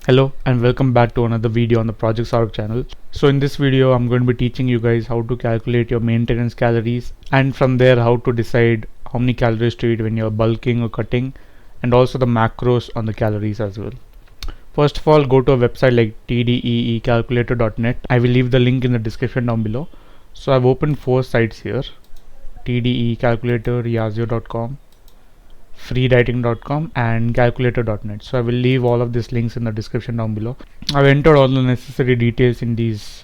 Hello and welcome back to another video on the Project Saurabh channel. So in this video I'm going to be teaching you guys how to calculate your maintenance calories, and from there how to decide how many calories to eat when you're bulking or cutting, and also the macros on the calories as well. First of all, go to a website like tdeecalculator.net. I will leave the link in the description down below. So I've opened 4 sites here: tdeecalculator, yazoo.com, freedieting.com and calculator.net. So I will leave all of these links in the description down below. I've entered all the necessary details in these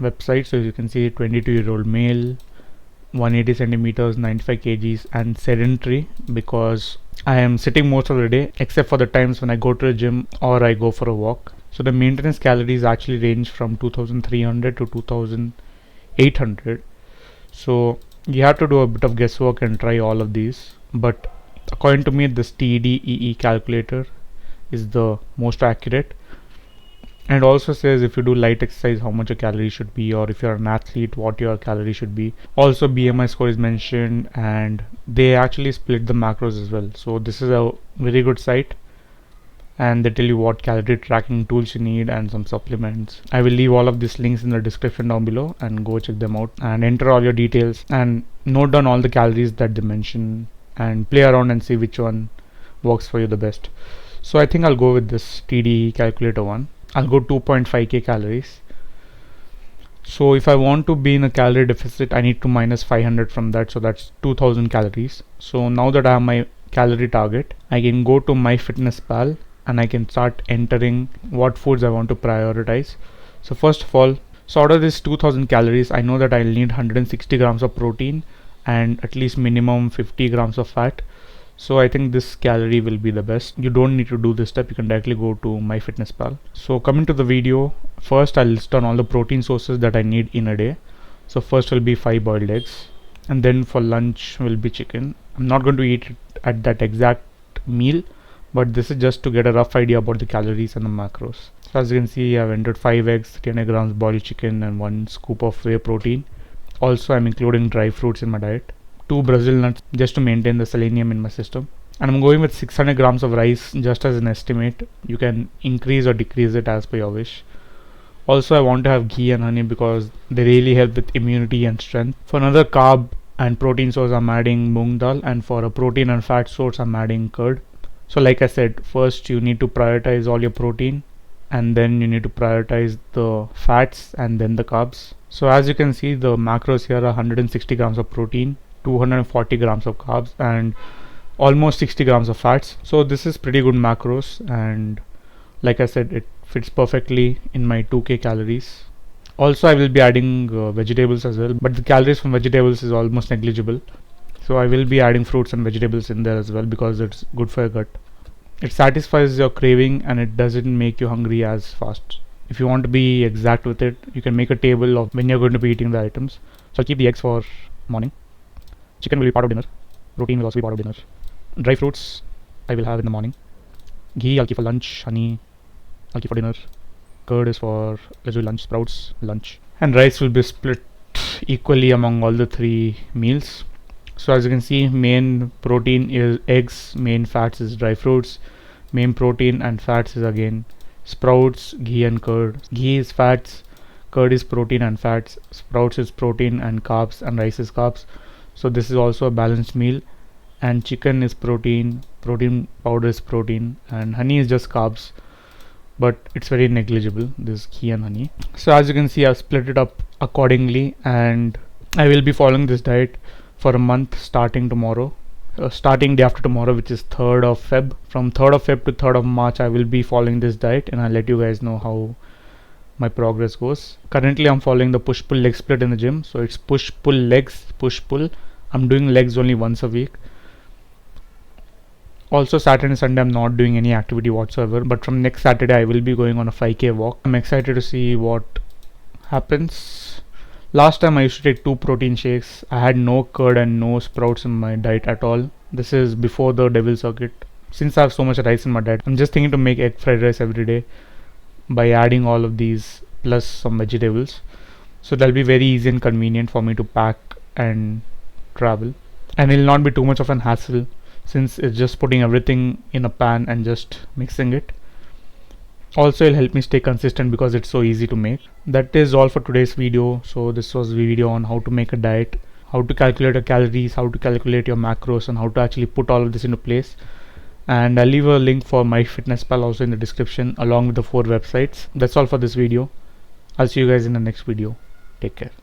websites. So as you can see, 22-year-old male, 180 centimeters, 95 kgs, and sedentary, because I am sitting most of the day except for the times when I go to the gym or I go for a walk. So the maintenance calories actually range from 2300 to 2800. So you have to do a bit of guesswork and try all of these, but according to me this TDEE calculator is the most accurate, and also says if you do light exercise how much your calorie should be, or if you're an athlete what your calorie should be. Also BMI score is mentioned, and they actually split the macros as well. So this is a very good site, and they tell you what calorie tracking tools you need and some supplements. I will leave all of these links in the description down below, and go check them out and enter all your details and note down all the calories that they mention and play around and see which one works for you the best. So I think I'll go with this TDE calculator one. I'll go 2.5k calories. So if I want to be in a calorie deficit, I need to minus 500 from that, so that's 2000 calories. So now that I have my calorie target, I can go to MyFitnessPal and I can start entering what foods I want to prioritize. So first of all, so out of this 2000 calories, I know that I'll need 160 grams of protein and at least minimum 50 grams of fat. So I think this calorie will be the best. You don't need to do this step, you can directly go to MyFitnessPal. So coming to the video, first I'll list down all the protein sources that I need in a day. So first will be 5 boiled eggs, and then for lunch will be chicken. I'm not going to eat it at that exact meal, but this is just to get a rough idea about the calories and the macros. So as you can see, I've entered 5 eggs, 300 grams boiled chicken, and 1 scoop of whey protein. Also I'm including dry fruits in my diet, 2 Brazil nuts just to maintain the selenium in my system, and I'm going with 600 grams of rice just as an estimate. You can increase or decrease it as per your wish. Also I want to have ghee and honey because they really help with immunity and strength. For another carb and protein source I'm adding moong dal, and for a protein and fat source I'm adding curd. So like I said, first you need to prioritize all your protein, and then you need to prioritize the fats and then the carbs. So as you can see, the macros here are 160 grams of protein, 240 grams of carbs, and almost 60 grams of fats. So this is pretty good macros, and like I said, it fits perfectly in my 2k calories. Also I will be adding vegetables as well, but the calories from vegetables is almost negligible. So I will be adding fruits and vegetables in there as well because it's good for your gut. It satisfies your craving and it doesn't make you hungry as fast. If you want to be exact with it, you can make a table of when you're going to be eating the items. So I'll keep the eggs for morning. Chicken will be part of dinner. Protein will also be part of dinner. Dry fruits I will have in the morning. Ghee I'll keep for lunch. Honey I'll keep for dinner. Curd is for lunch. Sprouts lunch. And rice will be split equally among all the 3 meals. So as you can see, main protein is eggs, main fats is dry fruits, main protein and fats is again sprouts, ghee and curd. Ghee is fats, curd is protein and fats, sprouts is protein and carbs, and rice is carbs. So this is also a balanced meal. And chicken is protein, protein powder is protein, and honey is just carbs, but it's very negligible, this ghee and honey. So as you can see, I've split it up accordingly, and I will be following this diet for a month starting tomorrow, starting day after tomorrow, which is 3rd of Feb. From 3rd of Feb to 3rd of March I will be following this diet, and I'll let you guys know how my progress goes. Currently I'm following the push pull leg split in the gym, so it's push pull legs, push pull. I'm doing legs only once a week. Also Saturday and Sunday I'm not doing any activity whatsoever, but from next Saturday I will be going on a 5k walk. I'm excited to see what happens. Last time I used to take 2 protein shakes. I had no curd and no sprouts in my diet at all. This is before the devil circuit. Since I have so much rice in my diet, I'm just thinking to make egg fried rice every day by adding all of these plus some vegetables. So that'll be very easy and convenient for me to pack and travel, and it'll not be too much of an hassle since it's just putting everything in a pan and just mixing it. Also it'll help me stay consistent because it's so easy to make. That is all for today's video. So this was the video on how to make a diet, how to calculate your calories, how to calculate your macros, and how to actually put all of this into place. And I'll leave a link for MyFitnessPal also in the description along with the 4 websites. That's all for this video. I'll see you guys in the next video. Take care.